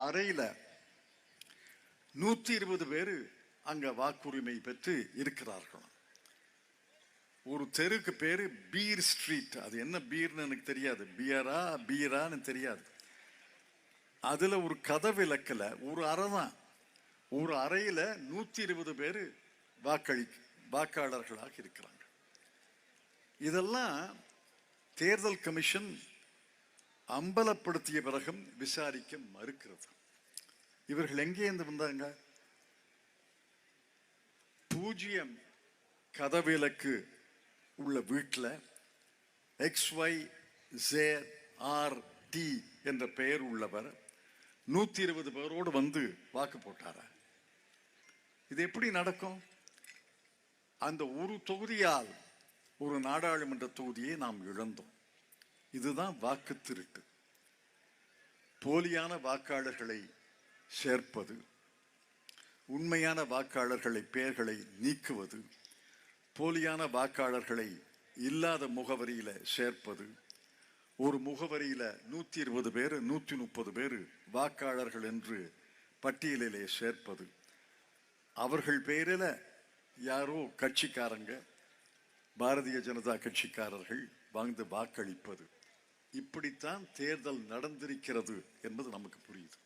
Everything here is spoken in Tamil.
அறையில 120 பேரு அங்க வாக்குரிமை பெற்று இருக்கிறார்கள். ஒரு தெருக்கு பேரு பீர் ஸ்ட்ரீட். அது என்ன பீர்னு எனக்கு தெரியாது, பீரான்னு தெரியாது. அதுல ஒரு கதவிலக்கல ஒரு அறை தான். ஒரு அறையில 120 பேரு வாக்காளர்களாக இருக்கிறாங்க. இதெல்லாம் தேர்தல் கமிஷன் அம்பலப்படுத்திய பிறகும் விசாரிக்க மறுக்கிறது. இவர்கள் எங்கே இருந்து வந்தாங்க? 0 கதவிலக்கு உள்ள வீட்டில் XYZRT என்ற பெயர் உள்ளவர் 120 பேரோடு வந்து வாக்கு போட்டார. இது எப்படி நடக்கும்? அந்த ஒரு தொகுதியால் ஒரு நாடாளுமன்ற தொகுதியை நாம் இழந்தோம். இதுதான் வாக்கு திருட்டு. போலியான வாக்காளர்களை சேர்ப்பது, உண்மையான வாக்காளர்களை பெயர்களை நீக்குவது, போலியான வாக்காளர்களை இல்லாத முகவரியில சேர்ப்பது, ஒரு முகவரியில 120 பேர் 130 பேர் வாக்காளர்கள் என்று பட்டியலிலே சேர்ப்பது, அவர்கள் பெயரில் யாரோ கட்சிக்காரங்க, பாரதிய ஜனதா கட்சிக்காரர்கள் வந்து வாக்களிப்பது, இப்படித்தான் தேர்தல் நடந்திருக்கிறது என்பது நமக்கு புரியுது.